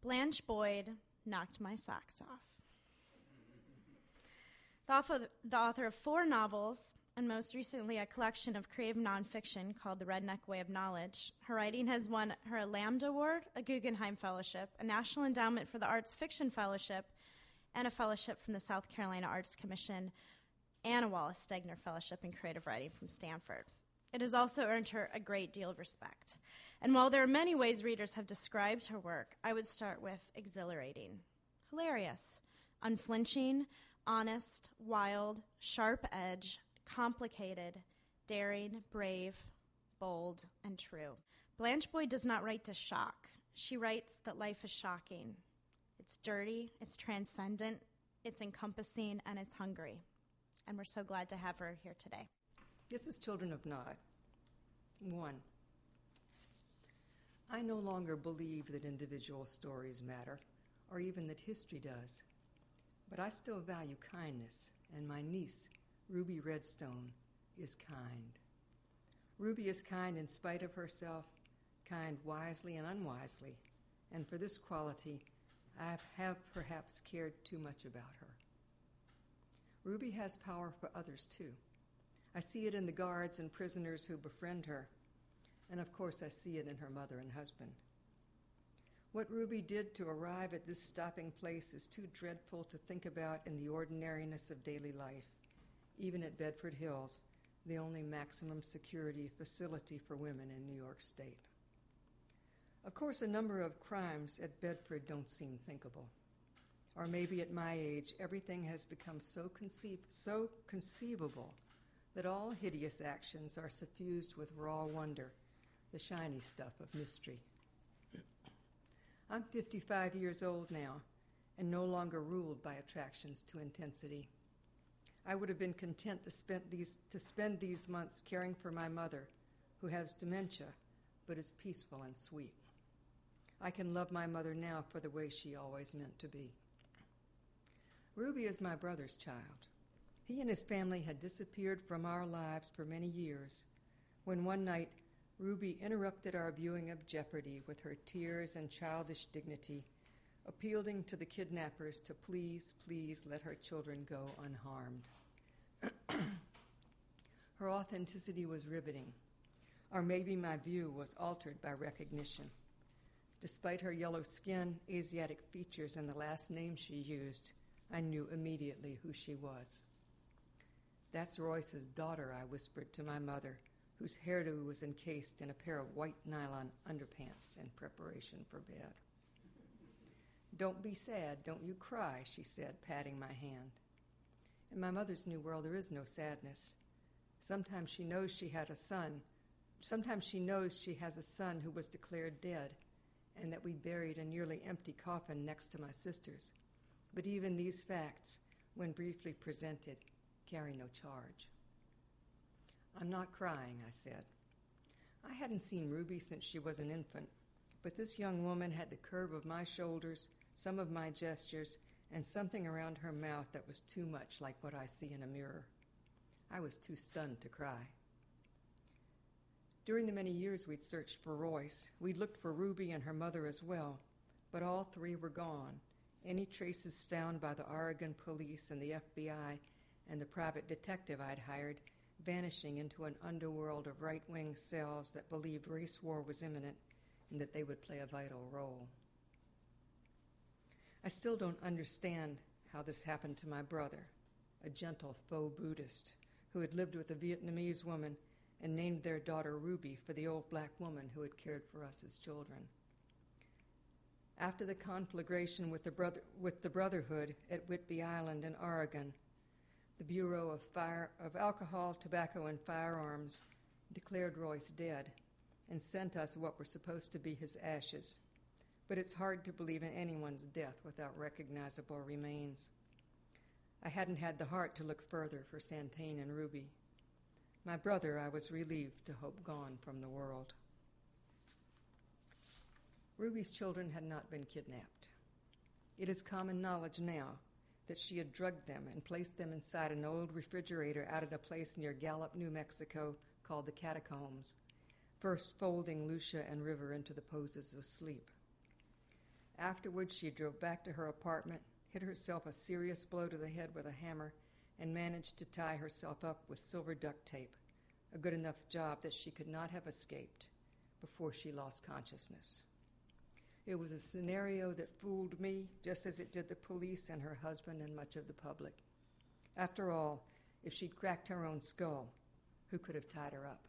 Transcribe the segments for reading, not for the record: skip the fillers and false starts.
Blanche Boyd knocked my socks off. The author of 4 novels, and most recently a collection of creative nonfiction called The Redneck Way of Knowledge. Her writing has won her a Lamda Award, a Guggenheim Fellowship, a National Endowment for the Arts Fiction Fellowship, and a fellowship from the South Carolina Arts Commission, and a Wallace Stegner Fellowship in Creative Writing from Stanford. It has also earned her a great deal of respect. And while there are many ways readers have described her work, I would start with exhilarating, hilarious, unflinching, honest, wild, sharp edge, complicated, daring, brave, bold, and true. Blanche Boyd does not write to shock. She writes that life is shocking. It's dirty, it's transcendent, it's encompassing, and it's hungry. And we're so glad to have her here today. This is Children of Nod. 1. I no longer believe that individual stories matter, or even that history does. But I still value kindness, and my niece, Ruby Redstone, is kind. Ruby is kind in spite of herself, kind wisely and unwisely, and for this quality, I have perhaps cared too much about her. Ruby has power for others, too. I see it in the guards and prisoners who befriend her, and of course I see it in her mother and husband. What Ruby did to arrive at this stopping place is too dreadful to think about in the ordinariness of daily life, even at Bedford Hills, the only maximum security facility for women in New York State. Of course, a number of crimes at Bedford don't seem thinkable. Or maybe at my age, everything has become so conceivable that all hideous actions are suffused with raw wonder, the shiny stuff of mystery. I'm 55 years old now and no longer ruled by attractions to intensity. I would have been content to spend these months caring for my mother, who has dementia, but is peaceful and sweet. I can love my mother now for the way she always meant to be. Ruby is my brother's child. He and his family had disappeared from our lives for many years, when one night Ruby interrupted our viewing of Jeopardy with her tears and childish dignity, appealing to the kidnappers to please, please let her children go unharmed. Her authenticity was riveting, or maybe my view was altered by recognition. Despite her yellow skin, Asiatic features, and the last name she used, I knew immediately who she was. That's Royce's daughter, I whispered to my mother, whose hairdo was encased in a pair of white nylon underpants in preparation for bed. Don't be sad, don't you cry, she said, patting my hand. In my mother's new world, there is no sadness. Sometimes she knows she has a son who was declared dead, and that we buried a nearly empty coffin next to my sister's. But even these facts, when briefly presented, carry no charge. I'm not crying, I said. I hadn't seen Ruby since she was an infant, but this young woman had the curve of my shoulders, some of my gestures, and something around her mouth that was too much like what I see in a mirror. I was too stunned to cry. During the many years we'd searched for Royce, we'd looked for Ruby and her mother as well, but all three were gone. Any traces found by the Oregon police and the FBI and the private detective I'd hired vanishing into an underworld of right-wing cells that believed race war was imminent and that they would play a vital role. I still don't understand how this happened to my brother, a gentle faux Buddhist who had lived with a Vietnamese woman and named their daughter Ruby for the old black woman who had cared for us as children. After the conflagration with the Brotherhood at Whidbey Island in Oregon, the Bureau of Alcohol, Tobacco, and Firearms declared Royce dead and sent us what were supposed to be his ashes. But it's hard to believe in anyone's death without recognizable remains. I hadn't had the heart to look further for Santane and Ruby. My brother, I was relieved to hope gone from the world. Ruby's children had not been kidnapped. It is common knowledge now that she had drugged them and placed them inside an old refrigerator out at a place near Gallup, New Mexico, called the Catacombs, first folding Lucia and River into the poses of sleep. Afterwards, she drove back to her apartment, hit herself a serious blow to the head with a hammer, and managed to tie herself up with silver duct tape, a good enough job that she could not have escaped before she lost consciousness. It was a scenario that fooled me just as it did the police and her husband and much of the public. After all, if she'd cracked her own skull, who could have tied her up?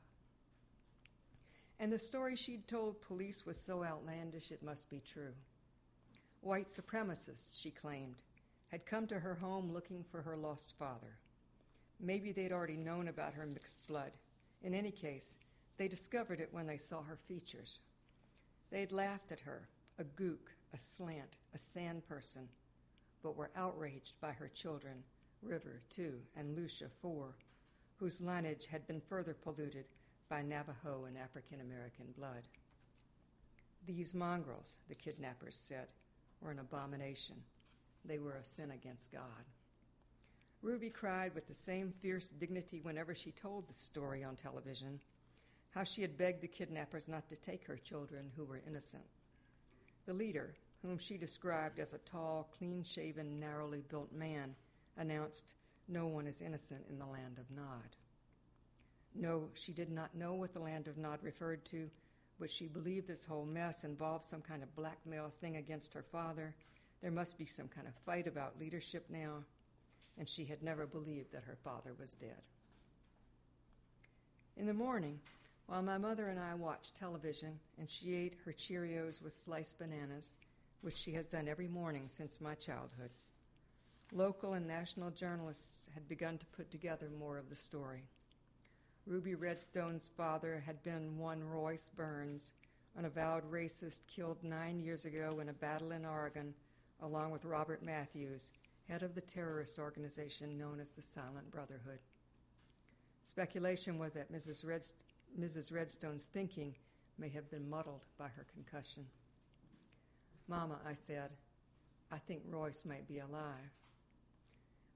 And the story she'd told police was so outlandish it must be true. White supremacists, she claimed, had come to her home looking for her lost father. Maybe they'd already known about her mixed blood. In any case, they discovered it when they saw her features. They'd laughed at her, a gook, a slant, a sand person, but were outraged by her children, River, 2, and Lucia, 4, whose lineage had been further polluted by Navajo and African American blood. These mongrels, the kidnappers said, were an abomination. They were a sin against God. Ruby cried with the same fierce dignity whenever she told the story on television, how she had begged the kidnappers not to take her children who were innocent. The leader, whom she described as a tall, clean-shaven, narrowly built man, announced, "No one is innocent in the land of Nod." No, she did not know what the land of Nod referred to, but she believed this whole mess involved some kind of blackmail thing against her father. There must be some kind of fight about leadership now, and she had never believed that her father was dead. In the morning, while my mother and I watched television and she ate her Cheerios with sliced bananas, which she has done every morning since my childhood, local and national journalists had begun to put together more of the story. Ruby Redstone's father had been one Royce Burns, an avowed racist killed 9 years ago in a battle in Oregon, along with Robert Matthews, head of the terrorist organization known as the Silent Brotherhood. Speculation was that Mrs. Redstone's thinking may have been muddled by her concussion. "Mama," I said, "I think Royce might be alive."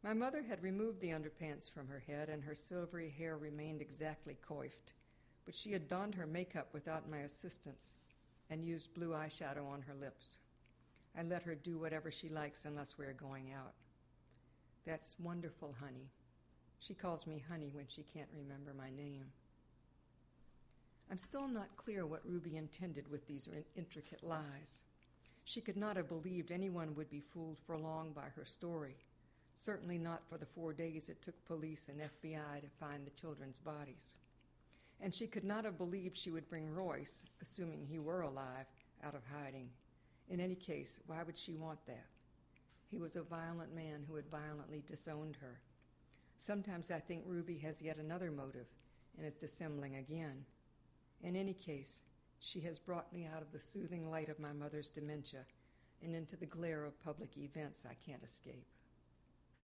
My mother had removed the underpants from her head, and her silvery hair remained exactly coiffed, but she had donned her makeup without my assistance and used blue eyeshadow on her lips. I let her do whatever she likes unless we are going out. "That's wonderful, honey." She calls me honey when she can't remember my name. I'm still not clear what Ruby intended with these intricate lies. She could not have believed anyone would be fooled for long by her story, certainly not for the 4 days it took police and FBI to find the children's bodies. And she could not have believed she would bring Royce, assuming he were alive, out of hiding. In any case, why would she want that? He was a violent man who had violently disowned her. Sometimes I think Ruby has yet another motive and is dissembling again. In any case, she has brought me out of the soothing light of my mother's dementia and into the glare of public events I can't escape.